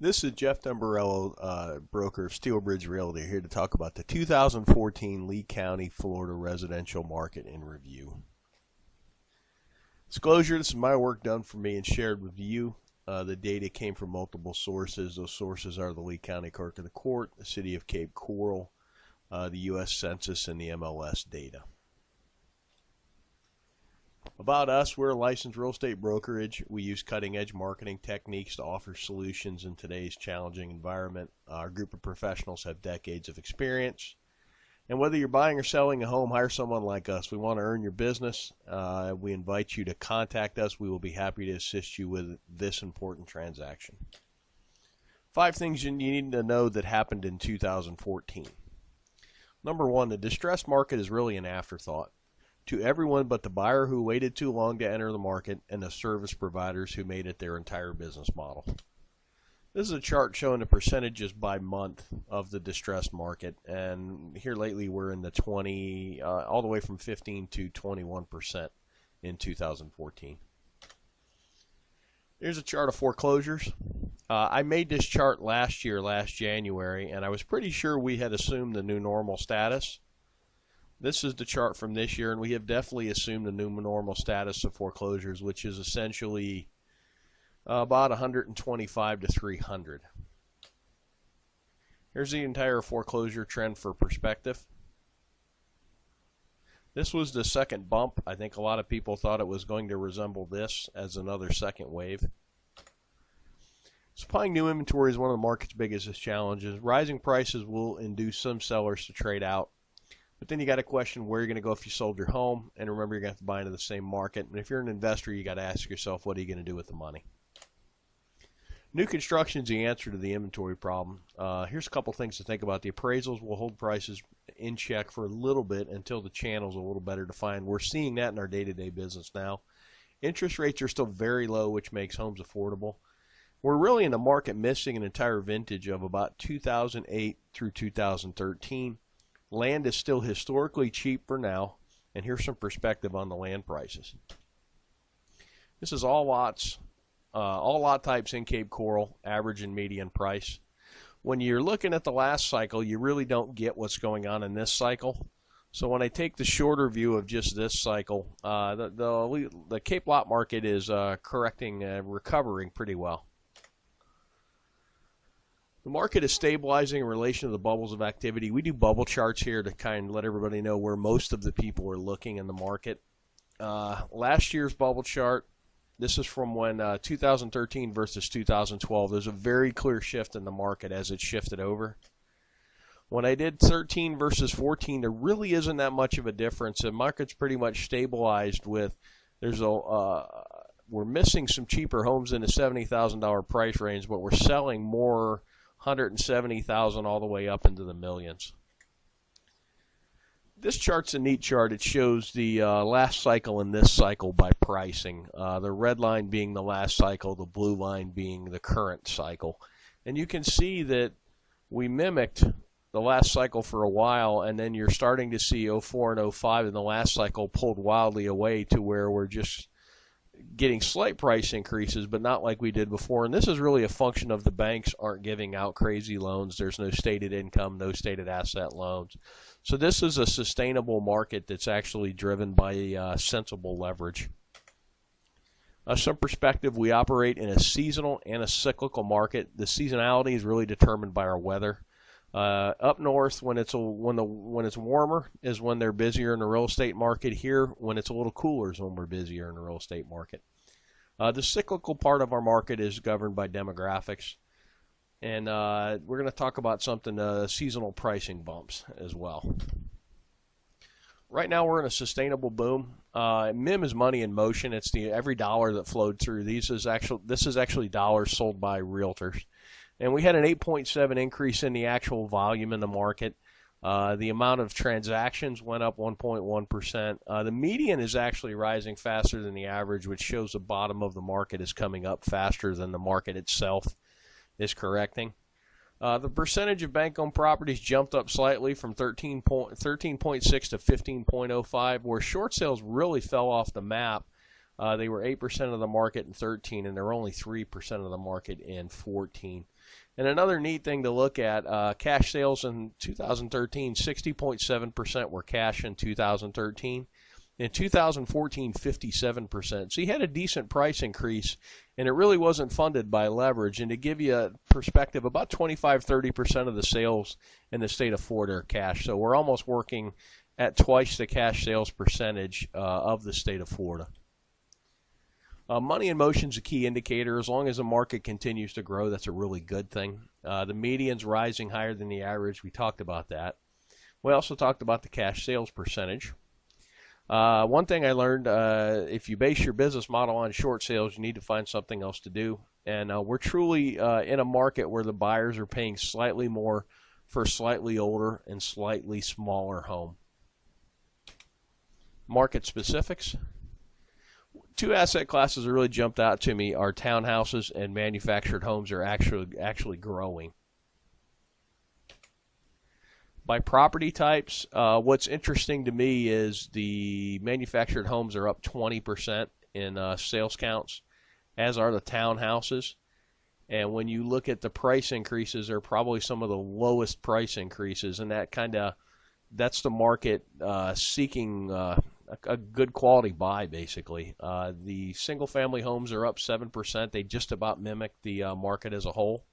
This is Jeff Dumbarello, broker of Steelbridge Realty, here to talk about the 2014 Lee County, Florida residential market in review. Disclosure, this is my work done for me and shared with you. The data came from multiple sources. Those sources are the Lee County Clerk of the Court, the City of Cape Coral, the U.S. Census, and the MLS data. About us, we're a licensed real estate brokerage. We use cutting-edge marketing techniques to offer solutions in today's challenging environment. Our group of professionals have decades of experience. And whether you're buying or selling a home, hire someone like us. We want to earn your business. We invite you to contact us. We will be happy to assist you with this important transaction. 5 things you need to know that happened in 2014. Number 1, the distressed market is really an afterthought to everyone but the buyer who waited too long to enter the market and the service providers who made it their entire business model. This is a chart showing the percentages by month of the distressed market, and here lately we're in the 20, all the way from 15 to 21% in 2014. Here's a chart of foreclosures. I made this chart last January, and I was pretty sure we had assumed the new normal status. This is the chart from this year, and we have definitely assumed the new normal status of foreclosures, which is essentially about 125 to 300. Here's the entire foreclosure trend for perspective. This was the second bump. I think a lot of people thought it was going to resemble this as another second wave. Supplying new inventory is one of the market's biggest challenges. Rising prices will induce some sellers to trade out. But then you got to question where you're going to go if you sold your home, and remember you're going to have to buy into the same market. And if you're an investor, you got to ask yourself, what are you going to do with the money? New construction is the answer to the inventory problem. Here's a couple things to think about. The appraisals will hold prices in check for a little bit until the channel's a little better defined. We're seeing that in our day-to-day business now. Interest rates are still very low, which makes homes affordable. We're really in a market missing an entire vintage of about 2008 through 2013. Land is still historically cheap for now, and here's some perspective on the land prices. This is all lots, all lot types in Cape Coral, average and median price. When you're looking at the last cycle, you really don't get what's going on in this cycle. So when I take the shorter view of just this cycle, the Cape lot market is recovering pretty well. The market is stabilizing in relation to the bubbles of activity. We do bubble charts here to kind of let everybody know where most of the people are looking in the market. Last year's bubble chart, this is from when 2013 versus 2012. There's a very clear shift in the market as it shifted over. When I did 13 versus 14, there really isn't that much of a difference. The market's pretty much stabilized with, we're missing some cheaper homes in the $70,000 price range, but we're selling more 170,000 all the way up into the millions. This chart's a neat chart. It shows the last cycle and this cycle by pricing. The red line being the last cycle, the blue line being the current cycle. And you can see that we mimicked the last cycle for a while, and then you're starting to see 04 and 05 in the last cycle pulled wildly away to where we're just getting slight price increases, but not like we did before. And this is really a function of the banks aren't giving out crazy loans. There's no stated income, no stated asset loans. So this is a sustainable market that's actually driven by sensible leverage. Some perspective, we operate in a seasonal and a cyclical market. The seasonality is really determined by our weather. Up north, when it's warmer, is when they're busier in the real estate market. Here, when it's a little cooler, is when we're busier in the real estate market. The cyclical part of our market is governed by demographics, and we're going to talk about something, seasonal pricing bumps as well. Right now, we're in a sustainable boom. MIM is money in motion. It's every dollar that flowed through. This is actually dollars sold by realtors. And we had an 8.7 increase in the actual volume in the market. The amount of transactions went up 1.1%. The median is actually rising faster than the average, which shows the bottom of the market is coming up faster than the market itself is correcting. The percentage of bank-owned properties jumped up slightly from 13.6 to 15.05, where short sales really fell off the map. They were 8% of the market in 13, and they're only 3% of the market in 14. And another neat thing to look at, cash sales in 2013, 60.7% were cash in 2013. In 2014, 57%. So you had a decent price increase, and it really wasn't funded by leverage. And to give you a perspective, about 25-30% of the sales in the state of Florida are cash. So we're almost working at twice the cash sales percentage of the state of Florida. Money in motion is a key indicator. As long as the market continues to grow, that's a really good thing. The median's rising higher than the average. We talked about that. We also talked about the cash sales percentage. One thing I learned, if you base your business model on short sales, you need to find something else to do. And we're truly in a market where the buyers are paying slightly more for a slightly older and slightly smaller home. Market specifics. Two asset classes that really jumped out to me are townhouses and manufactured homes are actually growing. By property types, what's interesting to me is the manufactured homes are up 20% in sales counts, as are the townhouses. And when you look at the price increases, they're probably some of the lowest price increases, and that's the market seeking a good quality buy, basically. The single-family homes are up 7%. They just about mimic the market as a whole.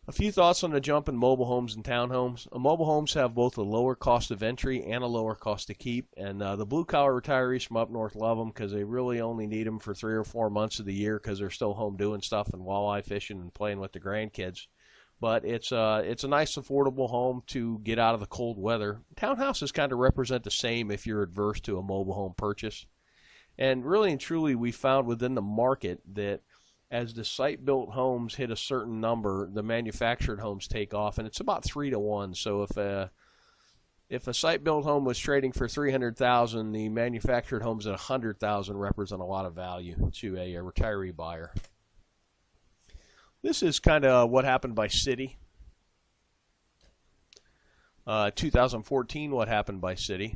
A few thoughts on the jump in mobile homes and townhomes. Mobile homes have both a lower cost of entry and a lower cost to keep, and the blue-collar retirees from up north love them because they really only need them for 3 or 4 months of the year because they're still home doing stuff and walleye fishing and playing with the grandkids. But it's a nice, affordable home to get out of the cold weather. Townhouses kind of represent the same if you're adverse to a mobile home purchase. And really and truly, we found within the market that as the site-built homes hit a certain number, the manufactured homes take off, and it's about 3 to 1. So if a site-built home was trading for $300,000, the manufactured homes at $100,000 represent a lot of value to a retiree buyer. This is kind of what happened by city. 2014, what happened by city.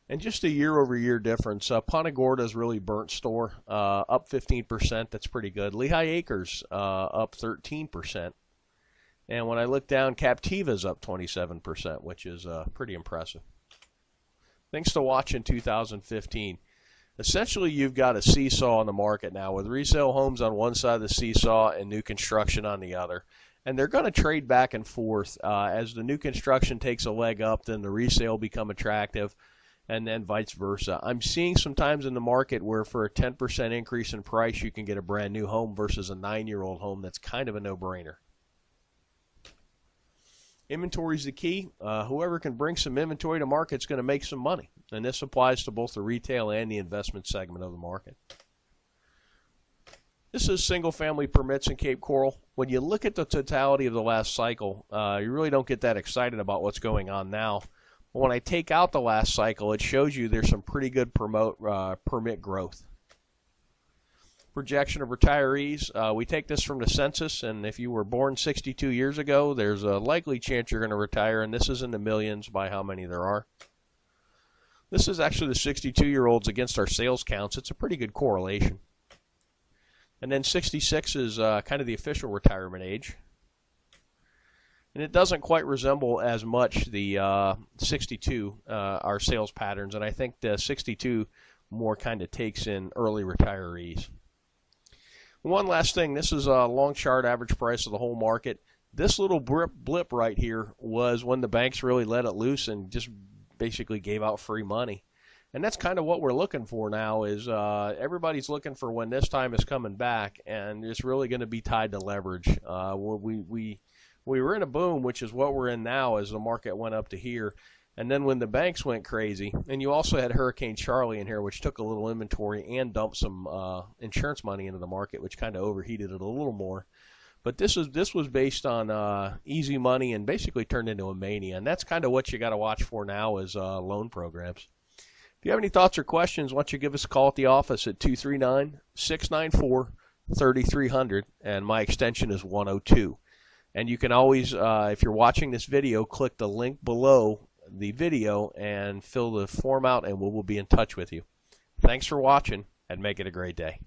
And just a year-over-year difference. Punta Gorda's really burnt store, up 15%. That's pretty good. Lehigh Acres up 13%. And when I look down, Captiva's up 27%, which is pretty impressive. Things to watch in 2015. Essentially, you've got a seesaw in the market now with resale homes on one side of the seesaw and new construction on the other. And they're going to trade back and forth. As the new construction takes a leg up, then the resale become attractive, and then vice versa. I'm seeing sometimes in the market where for a 10% increase in price, you can get a brand new home versus a 9-year-old home. That's kind of a no-brainer. Inventory is the key. Whoever can bring some inventory to market is going to make some money. And this applies to both the retail and the investment segment of the market. This is single-family permits in Cape Coral. When you look at the totality of the last cycle, you really don't get that excited about what's going on now. But when I take out the last cycle, it shows you there's some pretty good permit growth. Projection of retirees. We take this from the census, and if you were born 62 years ago, there's a likely chance you're going to retire, and this is in the millions by how many there are. This is actually the 62-year-olds against our sales counts. It's a pretty good correlation. And then 66 is kind of the official retirement age. And it doesn't quite resemble as much the 62, our sales patterns, and I think the 62 more kind of takes in early retirees. One last thing, this is a long chart average price of the whole market. This little blip right here was when the banks really let it loose and just basically gave out free money. And that's kind of what we're looking for now is everybody's looking for when this time is coming back, and it's really going to be tied to leverage. We were in a boom, which is what we're in now as the market went up to here. And then when the banks went crazy, and you also had Hurricane Charlie in here, which took a little inventory and dumped some insurance money into the market, which kind of overheated it a little more. But this was based on easy money and basically turned into a mania. And that's kind of what you got to watch for now is loan programs. If you have any thoughts or questions, why don't you give us a call at the office at 239-694-3300, and my extension is 102. And you can always, if you're watching this video, click the link below the video and fill the form out, and we will be in touch with you. Thanks for watching, and make it a great day.